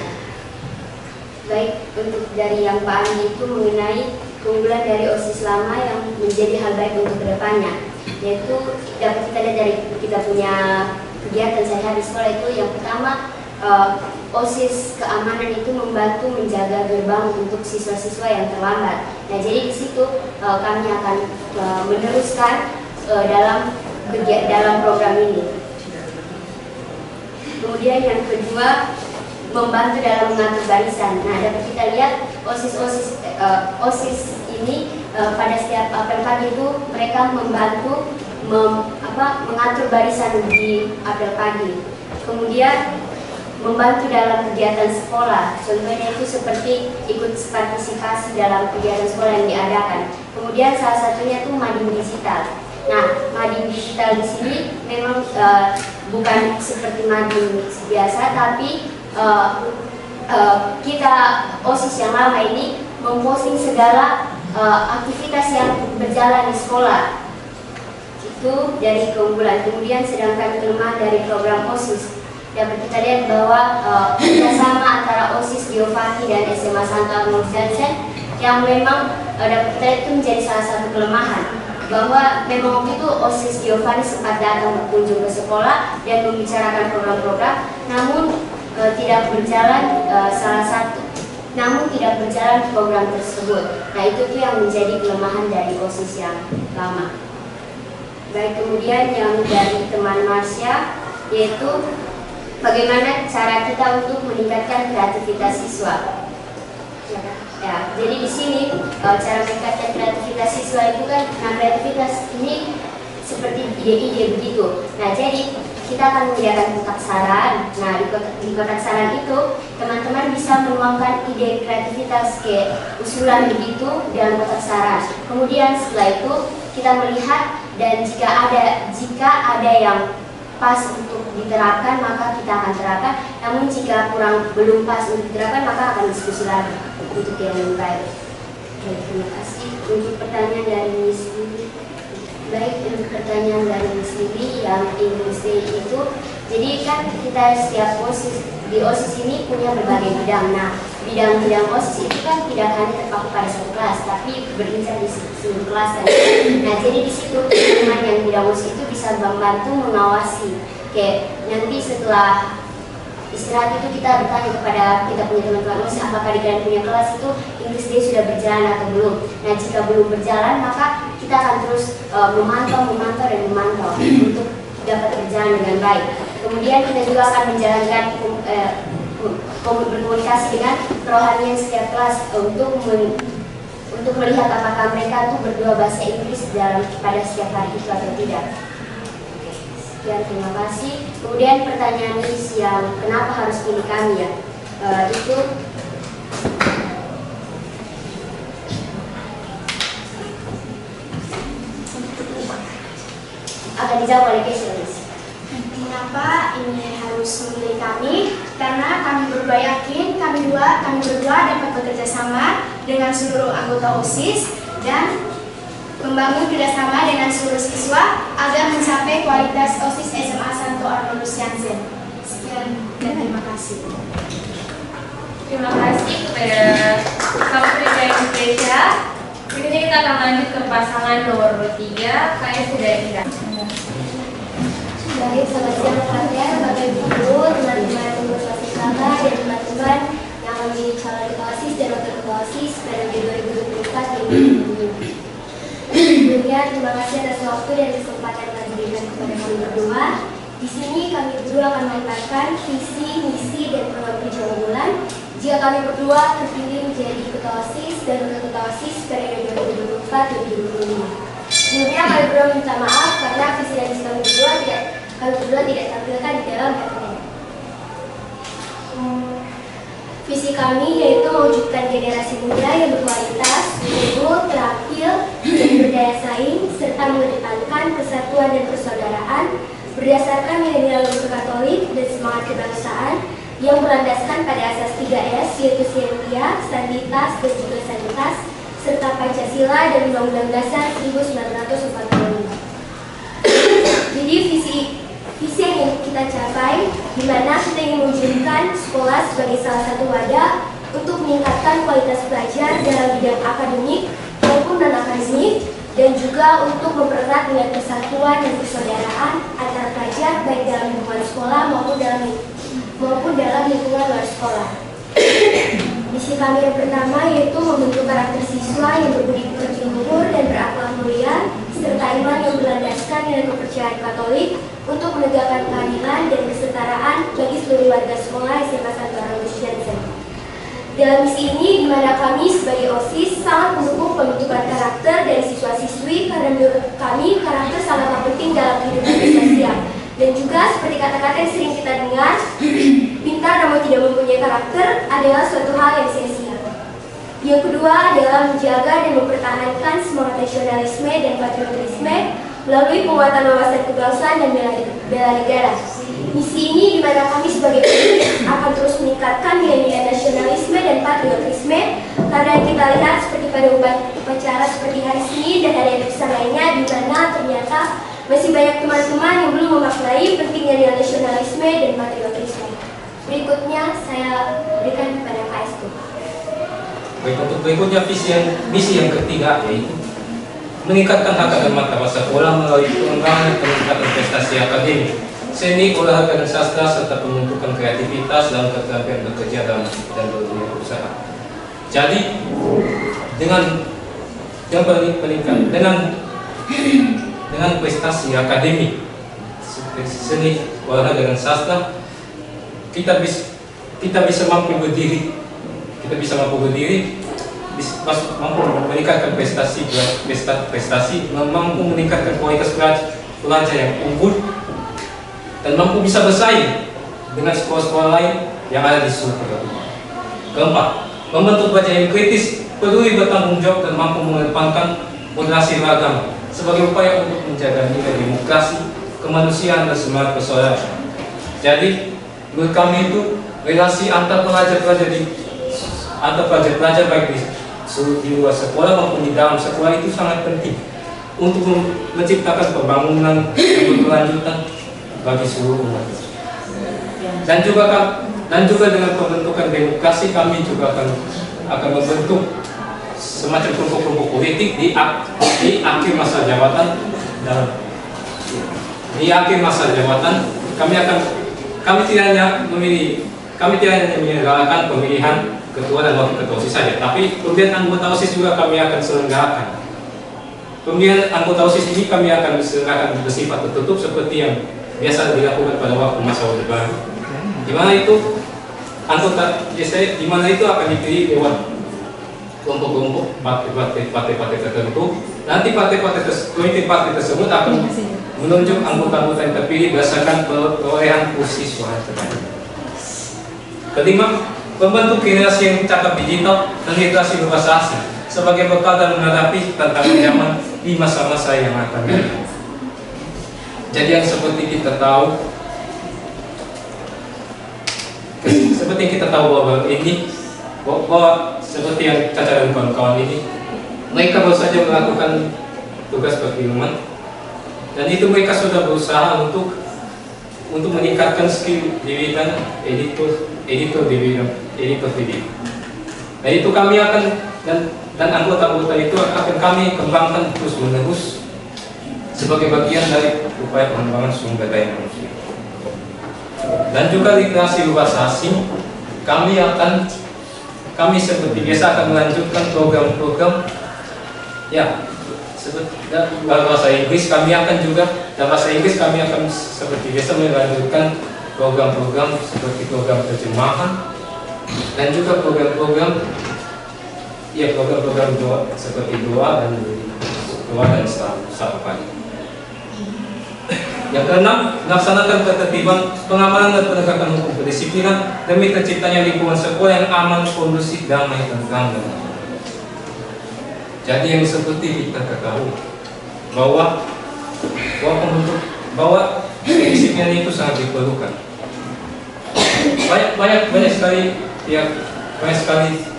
Baik, untuk dari yang Pak Andi itu mengenai keunggulan dari OSIS lama yang menjadi hal baik untuk kedepannya, yaitu dapat kita lihat dari kita punya kegiatan sehari-hari sekolah itu. Yang pertama, OSIS keamanan itu membantu menjaga gerbang untuk siswa-siswa yang terlambat. Nah, jadi di situ kami akan meneruskan dalam program ini. Kemudian yang kedua, membantu dalam mengatur barisan. Nah, dapat kita lihat OSIS ini pada setiap apel pagi itu mereka membantu mengatur barisan di apel pagi. Kemudian membantu dalam kegiatan sekolah, contohnya itu seperti ikut partisipasi dalam kegiatan sekolah yang diadakan. Kemudian salah satunya itu mading digital. Nah, mading digital di sini memang bukan seperti mading biasa, tapi kita OSIS yang lama ini memposting segala aktivitas yang berjalan di sekolah. Itu dari keunggulan. Kemudian sedangkan kelemahan dari program OSIS, dapat kita lihat bahwa kerjasama antara OSIS Giovanni dan SMA Santo Arnold Jansen yang memang dapat kita lihat itu menjadi salah satu kelemahan, bahwa memang waktu itu OSIS Giovanni sempat datang berkunjung ke sekolah dan membicarakan program-program, namun tidak berjalan tidak berjalan program tersebut. Nah, itu tuh yang menjadi kelemahan dari OSIS yang lama. Baik, kemudian yang dari teman Marsha, yaitu bagaimana cara kita untuk meningkatkan kreativitas siswa. Ya, jadi di sini cara meningkatkan kreativitas siswa itu kan, nah kreativitas ini seperti ide-ide begitu. Nah, jadi kita akan menyediakan kotak saran. Nah, di kotak saran itu teman-teman bisa menuangkan ide kreativitas ke usulan begitu dalam kotak saran. Kemudian setelah itu kita melihat, dan jika ada yang pas untuk diterapkan maka kita akan terapkan. Namun jika belum pas untuk diterapkan maka akan diskusi lagi untuk yang lebih baik. Terima kasih untuk pertanyaan dari Miss Lili. Baik, untuk pertanyaan dari sini yang English Day itu, jadi kan kita setiap OSIS di OSIS ini punya berbagai bidang. Nah, bidang-bidang OSIS itu kan tidak hanya terpaku pada satu kelas, tapi berincar di seluruh kelas kan. Nah, jadi di situ teman yang bidang OSIS itu bisa membantu mengawasi. Kayak nanti setelah istirahat itu kita bertanya kepada kita punya teman-teman OSIS apakah di kalian punya kelas itu English Day sudah berjalan atau belum. Nah, jika belum berjalan maka kita akan terus memantau untuk dapat berjalan dengan baik. Kemudian kita juga akan menjalankan berkomunikasi dengan rohanian setiap kelas untuk melihat apakah mereka tuh berdua bahasa Inggris pada setiap hari itu atau tidak. Sekian, terima kasih. Kemudian pertanyaan Miss yang kenapa harus pilih kami ya, itu akan dijawab oleh Kesha, Miss. Kenapa ini harus memilih kami? Karena kami berdua yakin kami berdua dapat bekerja sama dengan seluruh anggota OSIS dan membangun kerjasama dengan seluruh siswa agar mencapai kualitas OSIS SMA Santo Arnoldus Jansen. Sekian dan terima kasih. Terima kasih kepada Kapolri Indonesia. Berikutnya kita akan lanjut ke pasangan nomor 3, KS Sudaida. Baik, selamat siang rekan-rekan, Bapak Ibu Guru, teman-teman pengurus OSIS Laba dan teman-teman yang menjadi calon ketua OSIS dan wakil ketua OSIS periode 2024-2025. Sebelumnya, terima kasih atas waktu dan kesempatan yang diberikan kepada kami berdua. Di sini kami berdua akan memaparkan visi, misi, dan program kerja unggulan jika kami berdua terpilih menjadi ketua OSIS dan wakil ketua OSIS periode 2024-2025. Sebelumnya kami berdua minta maaf karena visi dan misi kami berdua tidak tampilkan di dalam dokumen. Visi kami yaitu mewujudkan generasi muda yang berkualitas, unggul, terampil, dan berdaya saing, serta mengedepankan persatuan dan persaudaraan berdasarkan nilai-nilai luhur Katolik dan semangat kebangsaan yang berlandaskan pada asas 3S yaitu Scientia, Stabilitas, dan juga Sanitas, serta Pancasila dan Undang-Undang Dasar 1945. Jadi visi yang ingin kita capai, di mana kita ingin mewujudkan sekolah sebagai salah satu wadah untuk meningkatkan kualitas pelajar dalam bidang akademik maupun non-akademik, dan juga untuk mempererat dengan persatuan dan persaudaraan antara pelajar baik dalam lingkungan sekolah maupun dalam lingkungan luar sekolah. Misi kami yang pertama yaitu membentuk karakter siswa yang berbudi pekerti luhur dan berakhlak mulia, serta iman yang berlandaskan nilai kepercayaan Katolik untuk menegakkan keadilan dan kesetaraan bagi seluruh warga sekolah SMA Santo Arnoldus Jansen. Dalam misi ini, di mana kami sebagai OSIS sangat mendukung pembentukan karakter dari siswa-siswi karena menurut kami karakter sangatlah penting dalam kehidupan sosial. Dan juga seperti kata-kata yang sering kita dengar, pintar namun tidak mempunyai karakter adalah suatu hal yang sia-sia. Yang kedua adalah menjaga dan mempertahankan semangat nasionalisme dan patriotisme melalui penguatan wawasan kebangsaan dan bela negara. Misi ini di mana kami sebagai OSIS akan terus meningkatkan nilai-nilai nasionalisme dan patriotisme karena yang kita lihat seperti pada upacara seperti hari Senin dan hari besar lainnya di mana ternyata masih banyak teman-teman yang belum memaknai pentingnya nilai nasionalisme dan patriotisme. Berikutnya saya berikan kepada Kak Estu. Baik, untuk berikutnya misi yang ketiga yaitu meningkatkan harkat dan martabat sekolah melalui pengembangan dan peningkatan prestasi akademik, seni, olahraga dan sastra serta pembentukan kreativitas dalam keterampilan bekerja dan dunia usaha. Jadi dengan prestasi akademik, seni, olahraga dan sastra, kita bisa mampu berdiri, mampu meningkatkan prestasi, mampu meningkatkan kualitas pelajar yang unggul, dan mampu bisa bersaing dengan sekolah-sekolah lain yang ada di seluruh dunia. Keempat, membentuk pelajar yang kritis, peduli, bertanggung jawab, dan mampu mengedepankan moderasi beragama sebagai upaya untuk menjaga nilai demokrasi, kemanusiaan, dan semangat persaudaraan. Jadi, menurut kami itu relasi antar pelajar baik di luar sekolah maupun di dalam sekolah itu sangat penting. untuk menciptakan pembangunan yang berkelanjutan bagi seluruh umat. Dan juga dengan pembentukan demokrasi kami juga akan membentuk semacam kelompok-kelompok politik di akhir masa jabatan. Di akhir masa jabatan kami tidak hanya menyelenggarakan pemilihan ketua dan wakil ketua OSIS saja, tapi pemilihan anggota OSIS juga kami akan selenggarakan. Pemilihan anggota OSIS ini kami akan selenggarakan bersifat tertutup seperti yang biasa dilakukan pada waktu masa Orde Baru. Di mana itu anggota biasanya di mana itu akan dipilih lewat kelompok-kelompok partai-partai tertentu. Nanti pemimpin partai tersebut akan menunjuk anggota-anggota yang terpilih berdasarkan perolehan kursi suara terbanyak. Kelima, membentuk generasi yang cakap digital dan literasi berbahasa asing sebagai bekal dalam menghadapi tantangan zaman di masa-masa yang akan datang. Jadi yang seperti kita tahu bahwa ini bahwa seperti yang Caca dan kawan-kawan ini, mereka baru saja melakukan tugas perfilman, dan itu mereka sudah berusaha untuk meningkatkan skill di bidang editor di bidang editor video. Dan itu kami akan dan anggota-anggota itu akan kami kembangkan terus-menerus sebagai bagian dari upaya pengembangan sumber daya manusia. Dan juga literasi berbahasa asing, kami seperti biasa akan melanjutkan program-program seperti bahasa Inggris. Dalam bahasa Inggris kami akan seperti biasa melanjutkan program-program seperti program terjemahan dan juga program-program seperti doa dan satu pagi. Yang keenam, melaksanakan ketertiban, pengamanan dan penegakan hukum kedisiplinan demi terciptanya lingkungan sekolah yang aman, kondusif, damai, tentram dan jadi yang seperti kita ketahui bahwa kedisiplinan itu sangat diperlukan. Banyak sekali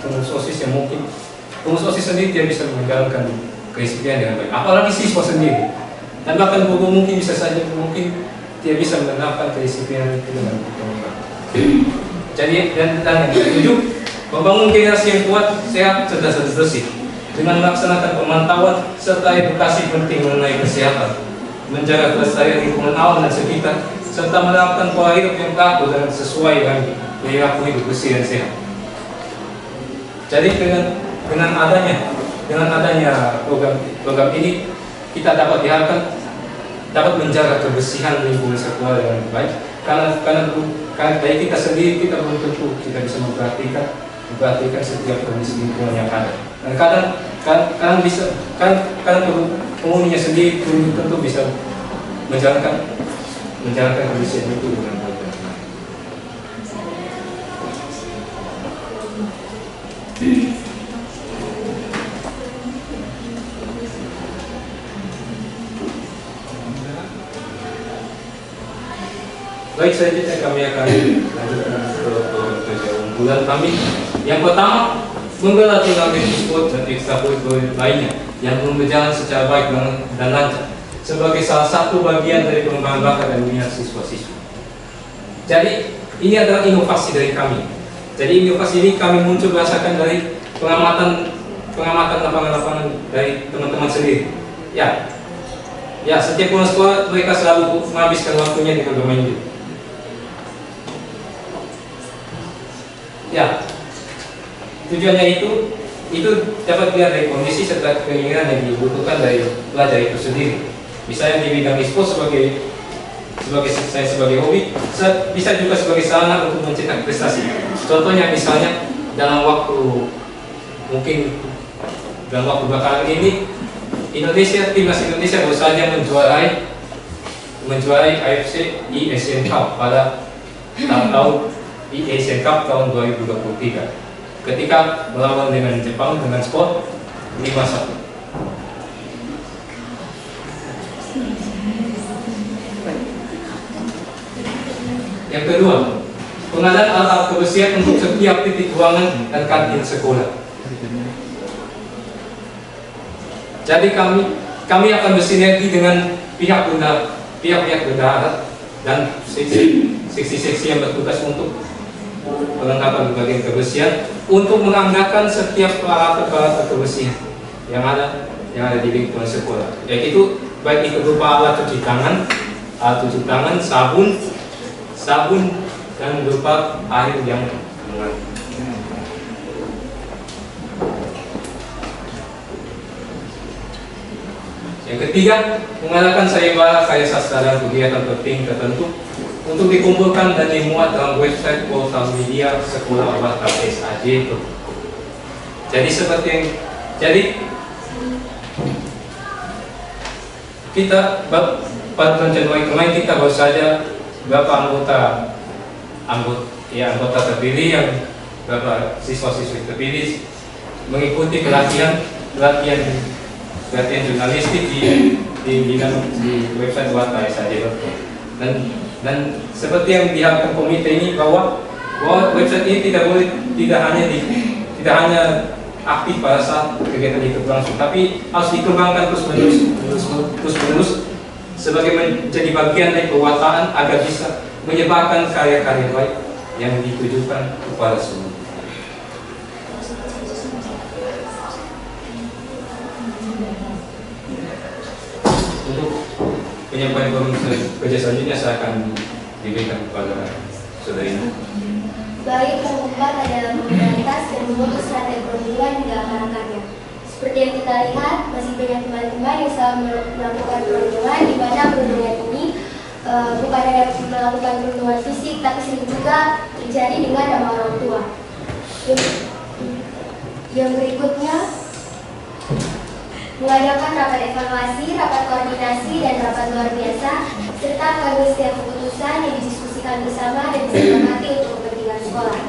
pengurus OSIS yang mungkin pengurus OSIS sendiri tidak bisa menjalankan kedisiplinan dengan baik, apalagi siswa sendiri. Dan bahkan guru mungkin tidak bisa menerapkan kedisiplinan itu dengan baik. Jadi dan yang ketujuh, membangun generasi yang kuat, sehat, cerdas dan bersih dengan melaksanakan pemantauan serta edukasi penting mengenai kesehatan, menjaga kelestarian lingkungan alam dan sekitar, serta menerapkan pola hidup yang teratur dan sesuai dengan perilaku hidup bersih dan sehat. Jadi dengan adanya program ini, kita dapat diharapkan dapat menjaga kebersihan lingkungan sekolah dengan baik, karena dari kita sendiri kita belum tentu kita bisa memperhatikan setiap kondisi lingkungan yang ada. Dan kadang penghuninya sendiri belum tentu bisa menjalankan kebersihan itu dengan baik. Baik, selanjutnya kami akan lanjutkan ke kerja unggulan kami. Yang pertama, menggelar turnamen e-sport dan ekstrakurikuler lainnya yang belum berjalan secara baik dan lancar sebagai salah satu bagian dari pengembangan bakat dan minat siswa-siswa. Jadi ini adalah inovasi dari kami. Jadi inovasi ini kami muncul berdasarkan dari pengamatan lapangan-lapangan dari teman-teman sendiri. Ya, setiap pulang sekolah mereka selalu menghabiskan waktunya dengan bermain game. Ya, tujuannya itu dapat dilihat dari kondisi serta keinginan yang dibutuhkan dari pelajar itu sendiri. Misalnya di bidang e-sport sebagai hobi, bisa juga sebagai sarana untuk mencetak prestasi. Contohnya misalnya dalam waktu belakangan ini timnas Indonesia baru saja menjuarai AFC Asian Cup pada tahun Asian Cup tahun 2023 ketika melawan dengan Jepang dengan skor 5-1. Yang kedua, pengadaan alat kebersihan untuk setiap titik ruangan dan kantin sekolah. Jadi kami akan bersinergi dengan pihak-pihak bendahara dan seksi-seksi yang bertugas untuk perlengkapan bagian kebersihan untuk menganggarkan setiap peralatan kebersihan yang ada di lingkungan sekolah, yaitu baik itu berupa alat cuci tangan, sabun dan berupa air yang mengalir. Yang ketiga, mengadakan sayembara karya sastra dan kegiatan penting tertentu untuk dikumpulkan dan dimuat dalam website portal media sekolah KPSAJ. Jadi kita pada bulan Januari kemarin kita baru saja beberapa anggota terpilih yang beberapa siswa-siswi terpilih mengikuti pelatihan jurnalistik di website KPSAJ. Dan seperti yang diharapkan komite ini bahwa website ini tidak hanya aktif pada saat kegiatan itu berlangsung, tapi harus dikembangkan terus-menerus sebagai menjadi bagian dari pewartaan agar bisa menyebarkan karya-karya baik yang ditujukan kepada semua. Untuk penyampaian kerja selanjutnya saya akan diberikan kepada saudari. Baik, terlibat adalah memberantas dan memutus rantai perundungan hingga akar-akarnya. Seperti yang kita lihat, masih banyak teman-teman yang selalu melakukan perundungan, di mana perundungan ini bukan hanya melakukan perundungan fisik, tapi sering juga terjadi dengan nama orang tua. Yang berikutnya, mengadakan rapat evaluasi, rapat koordinasi, dan rapat luar biasa, serta mengambil setiap keputusan yang didiskusikan bersama dan disepakati untuk kepentingan sekolah,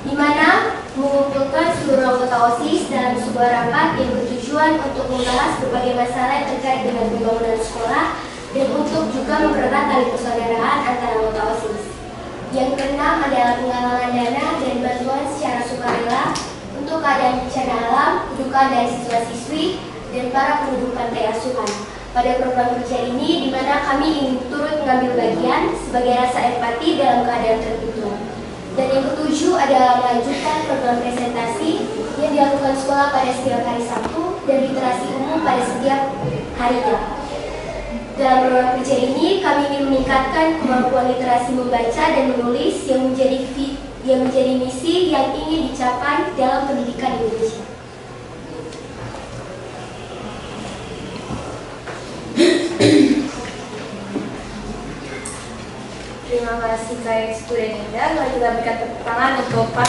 di mana mengumpulkan seluruh anggota OSIS dalam sebuah rapat yang bertujuan untuk membahas berbagai masalah yang terkait dengan pembangunan sekolah dan untuk juga mempererat tali persaudaraan antara anggota OSIS. Yang keenam adalah penggalangan dana dan bantuan secara sukarela untuk keadaan bencana alam, kedukaan dari siswa-siswi dan para penduduk pantai asuhan. Pada program kerja ini, di mana kami ingin turut mengambil bagian sebagai rasa empati dalam keadaan tertentu. Dan yang ketujuh adalah melanjutkan program presentasi yang dilakukan sekolah pada setiap hari Sabtu dan literasi umum pada setiap harinya. Dalam program kerja ini, kami ingin meningkatkan kemampuan literasi membaca dan menulis yang menjadi misi yang ingin dicapai dalam pendidikan Indonesia. Terima kasih Kak Eksku dan Indah. Mari kita berikan tepuk tangan untuk Pak.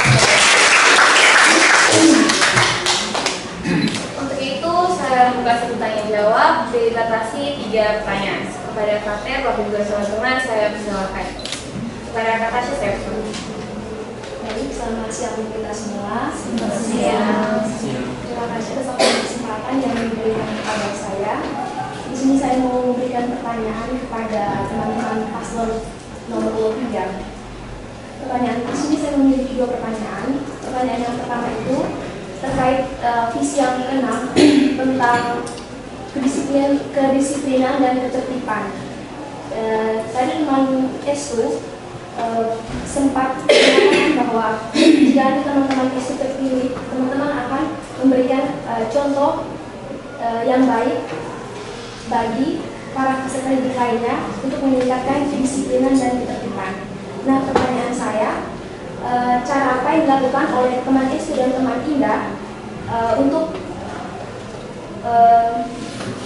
Untuk itu saya membuka sesi tanya jawab dibatasi 3 pertanyaan. Kepada Kak Ter, Bapak Ibu dan teman-teman, saya persilakan. Kepada Kak Tasya, saya persilakan. Baik, selamat siang untuk kita semua. Selamat siang. Terima kasih atas kesempatan yang diberikan kepada saya. Di sini saya mau memberikan pertanyaan kepada teman-teman paslon nomor 23. Pertanyaan di sini saya memiliki 2 pertanyaan. Pertanyaan yang pertama itu terkait visi yang ke-6 tentang kedisiplinan dan ketertiban. Tadi teman Esu sempat mengatakan bahwa jika teman-teman Esu terpilih, teman-teman akan memberikan contoh yang baik bagi para peserta didik lainnya untuk meningkatkan kedisiplinan dan ketertiban. Nah, pertanyaan saya, cara apa yang dilakukan oleh teman Esu dan teman Indah untuk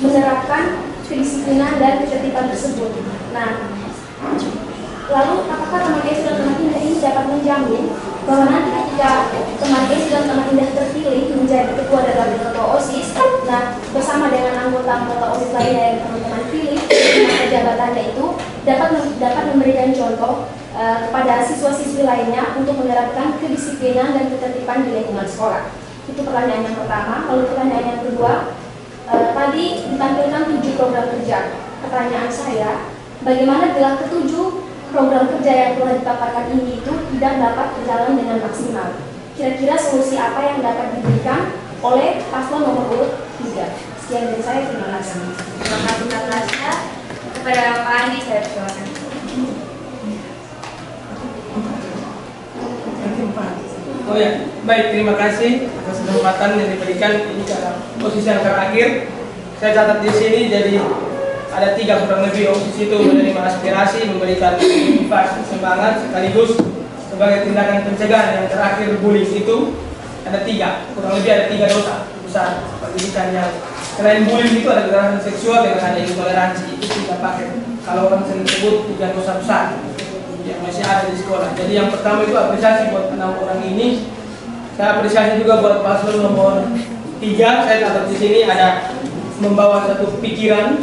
menerapkan kedisiplinan dan ketertiban tersebut? Nah, lalu apakah teman Esu dan teman Indah ini dapat menjamin bahwa nanti ketika teman Esu dan teman Indah terpilih menjadi ketua dan wakil ketua OSIS, nah bersama dengan anggota-anggota OSIS lainnya yang teman-teman pilih, maka jabatannya itu dapat memberikan contoh kepada siswa-siswi lainnya untuk menerapkan kedisiplinan dan ketertiban di lingkungan sekolah. Itu pertanyaan yang pertama. Lalu pertanyaan yang kedua, tadi ditampilkan 7 program kerja. Pertanyaan saya, bagaimana bila ke-7 program kerja yang telah dipaparkan ini itu tidak dapat berjalan dengan maksimal? Kira-kira solusi apa yang dapat diberikan oleh paslon nomor urut 3? Sekian dari saya, terima kasih. Terima kasih Kak Tasya. Kepada Pak Andi saya persilakan. Oh ya, baik, terima kasih atas kesempatan yang diberikan. Ini adalah posisi yang terakhir. Saya catat di sini, jadi ada 3 kurang lebih OSIS itu menerima aspirasi, memberikan motivasi, semangat, sekaligus sebagai tindakan pencegahan. Yang terakhir bullying itu ada 3, kurang lebih ada 3 dosa besar pendidikan yang selain bullying itu ada kekerasan seksual dengan ada intoleransi, itu tidak pakai. Kalau orang sering sebut 3 dosa besar yang masih ada di sekolah. Jadi yang pertama itu apresiasi buat 6 orang ini. Saya apresiasi juga buat paslon nomor 3. Saya catat di sini ada membawa satu pikiran,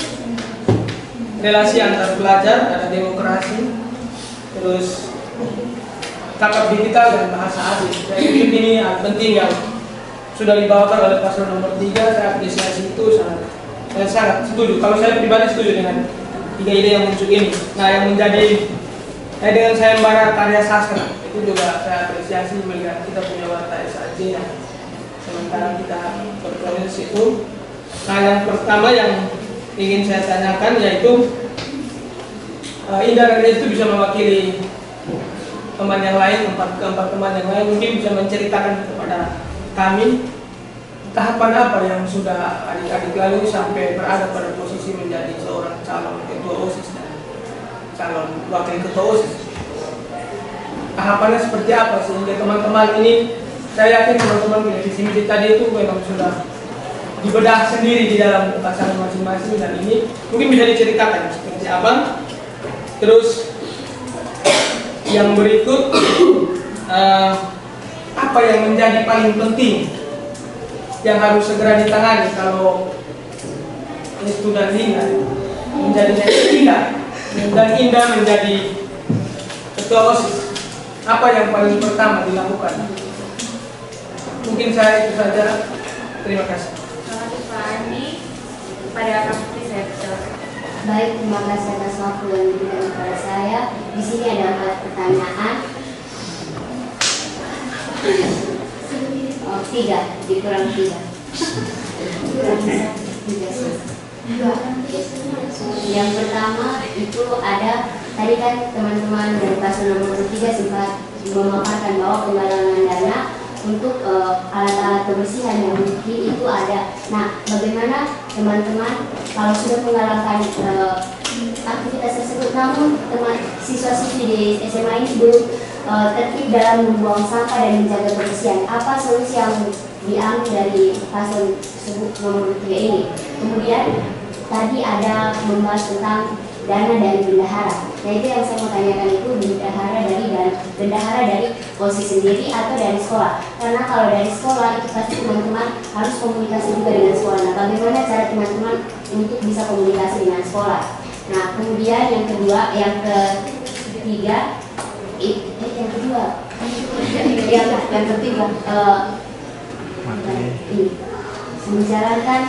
relasi antar pelajar, ada demokrasi, terus cakap digital dan bahasa asing. Saya pikir ini penting yang sudah dibawakan oleh paslon nomor 3. Saya apresiasi itu sangat setuju. Kalau saya pribadi setuju dengan 3 ide yang muncul ini. Nah, yang menjadi dengan saya membaca karya sastra itu juga saya apresiasi melihat kita punya warta SAJ yang sementara kita berproses itu. Nah, yang pertama yang ingin saya tanyakan yaitu Indah dan itu bisa mewakili teman yang lain, keempat teman yang lain, mungkin bisa menceritakan kepada kami tahapan apa yang sudah adik-adik lalui sampai berada pada posisi menjadi seorang calon ketua OSIS dan calon wakil ketua OSIS. Tahapannya seperti apa sehingga teman-teman ini, saya yakin teman-teman punya visi misi tadi itu memang sudah dibedah sendiri di dalam pasangan masing-masing, dan ini mungkin bisa diceritakan seperti apa. Terus yang berikut, apa yang menjadi paling penting yang harus segera ditangani kalau itu dan Indah menjadi Indah dan Indah menjadi ketua OSIS? Apa yang paling pertama dilakukan? Mungkin saya itu saja. Terima kasih. Terima kasih Pak Andi. Kepada Kak Putri saya persilakan. Baik, terima kasih atas waktu yang diberikan kepada saya. Di sini ada 4 pertanyaan. 3, dikurang 3. Yang pertama itu ada, tadi kan teman-teman dari paslon nomor 3 sempat memaparkan bahwa penggalangan dana untuk alat-alat kebersihan yang mungkin itu ada. Nah, bagaimana teman-teman kalau sudah menggalakkan aktivitas tersebut, namun siswa-siswi di SMA ini belum tertib dalam membuang sampah dan menjaga kebersihan? Apa solusi yang diambil dari paslon nomor 3 ini? Kemudian tadi ada membahas tentang dana dari bendahara. Nah, itu yang saya mau tanyakan, itu bendahara dari OSIS sendiri atau dari sekolah? Karena kalau dari sekolah itu pasti teman-teman harus komunikasi juga dengan sekolah. Nah, bagaimana cara teman-teman untuk bisa komunikasi dengan sekolah? Nah, kemudian yang ketiga, yang ketiga, menjalankan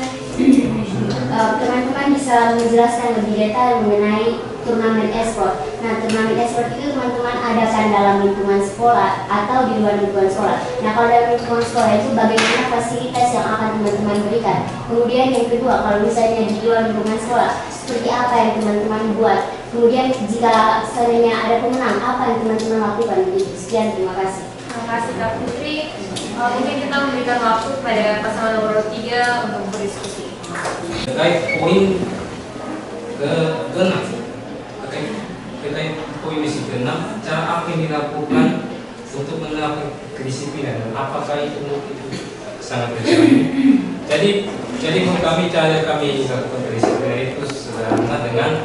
teman-teman bisa menjelaskan lebih detail mengenai turnamen e-sport. Nah, turnamen e-sport itu teman-teman adakan dalam lingkungan sekolah atau di luar lingkungan sekolah. Nah, kalau dalam lingkungan sekolah itu bagaimana fasilitas yang akan teman-teman berikan? Kemudian yang kedua, kalau misalnya di luar lingkungan sekolah, seperti apa yang teman-teman buat? Kemudian jika seandainya ada pemenang, apa yang teman-teman lakukan? Sekian, terima kasih. Terima kasih Kak Putri. Mungkin kita memberikan waktu kepada pasangan nomor 3 untuk berdiskusi. Terkait poin ke-6, terkait poin misi ke-6, cara apa yang dilakukan untuk menerapkan kedisiplinan dan apakah itu sangat berjalan? Jadi menurut kami cara kami melakukan kedisiplinan itu sederhana dengan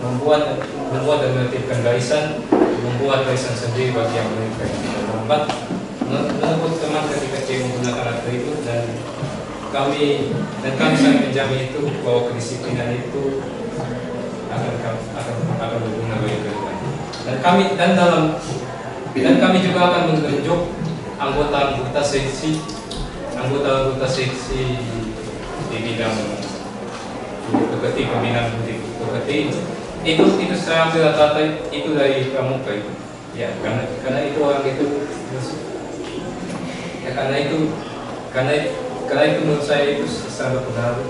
membuat dan menertibkan barisan, membuat barisan sendiri bagi yang menertibkan tempat, menurut teman ketika menggunakan alat itu, dan kami sangat menjamin itu bahwa kedisiplinan itu akan berguna bagi kedepan. Dan kami juga akan menunjuk anggota seksi di bidang PKT, pembinaan PKT itu saya ambil data itu dari pramuka itu, ya karena itu orang itu ya karena karena itu menurut saya itu sangat berpengaruh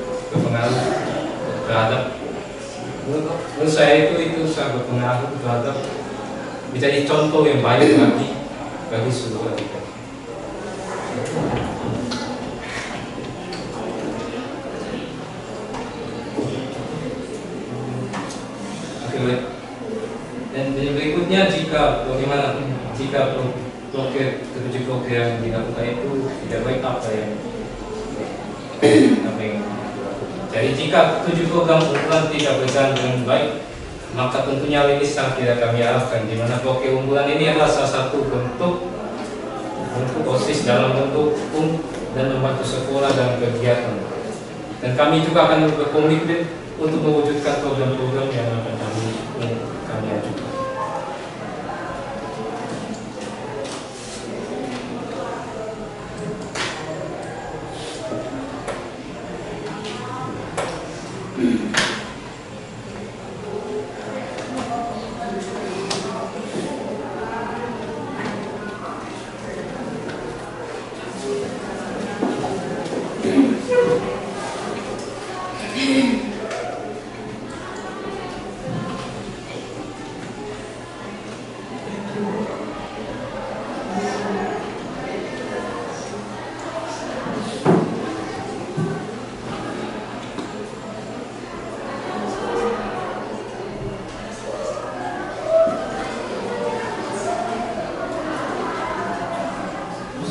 terhadap, menurut saya itu sangat berpengaruh terhadap menjadi contoh yang baik bagi seluruh kita. Dan berikutnya jika ketujuh blokir yang dilakukan itu tidak baik apa yang jadi jika 7 program unggulan tidak berjalan dengan baik, maka tentunya ini sangat tidak kami harapkan, di mana blokir unggulan ini adalah salah satu bentuk OSIS dalam bentuk dan membantu sekolah dalam kegiatan. Dan kami juga akan berkomitmen untuk mewujudkan program-program yang akan kami ajukan.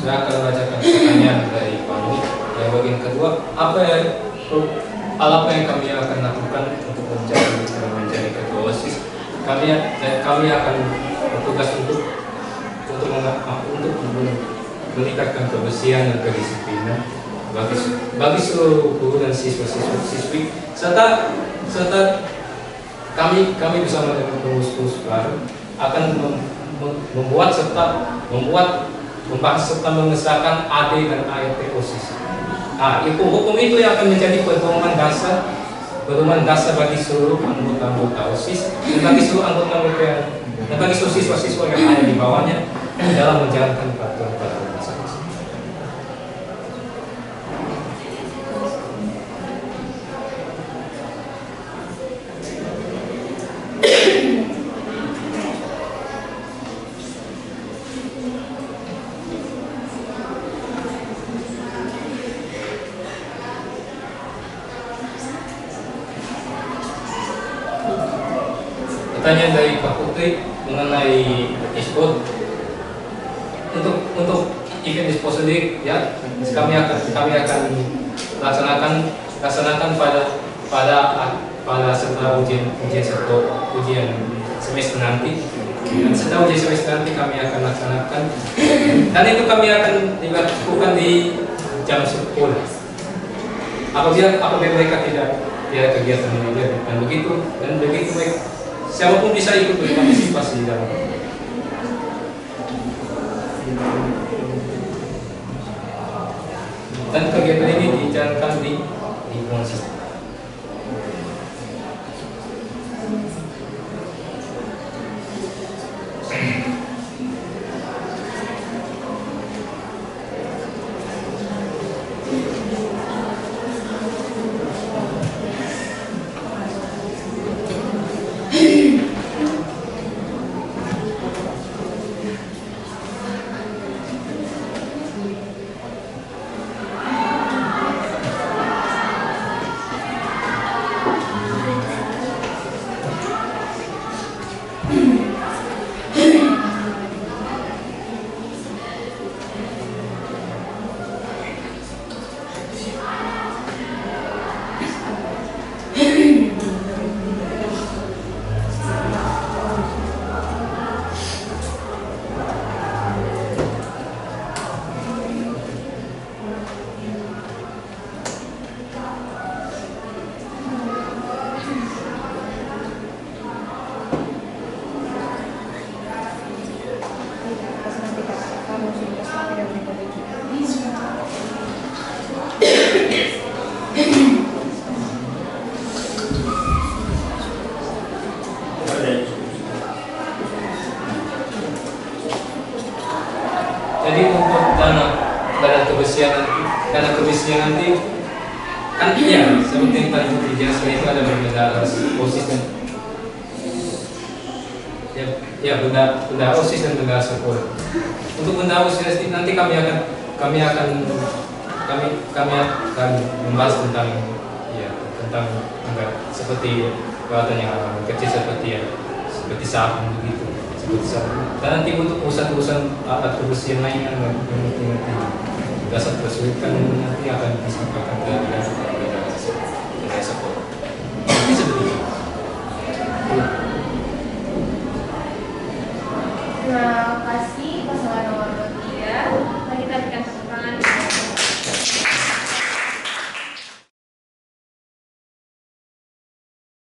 Saya akan bacakan pertanyaan dari Pak Nui. Yang bagian kedua, apa yang kami akan lakukan untuk menjadi ketua OSIS? Kami akan bertugas untuk meningkatkan kebersihan dan kedisiplinan bagi seluruh guru dan siswa-siswi serta kami bersama dengan pengurus baru akan membahas serta mengesahkan AD dan ART OSIS. Hukum itu yang akan menjadi pedoman dasar bagi seluruh anggota OSIS dan bagi seluruh dan bagi seluruh siswa-siswa yang ada di bawahnya dalam menjalankan peraturan masing-masing. Pertanyaan dari Pak Putri mengenai e-sport. Untuk event e-sport sendiri, ya, kami akan laksanakan pada setelah ujian semester nanti. Dan setelah ujian semester nanti kami akan laksanakan, dan itu kami akan dilakukan di jam 10. Apabila mereka tidak kegiatan mengajar dan begitu baik. Siapapun bisa ikut berpartisipasi dalam. Dan kegiatan ini dijalankan di lingkungan sistem. Jadi untuk dana badan kebersihan karena kebersihan nanti kan iya seperti yang tadi dijelaskan itu ada benda OSIS dan ya benda OSIS dan benda sekolah. Untuk benda OSIS nanti kami akan membahas tentang seperti peralatan yang kecil seperti sabun begitu, seperti sabun. Dan nanti untuk urusan alat kebersihan lainnya yang penting dasar kesulitan nanti akan disampaikan ke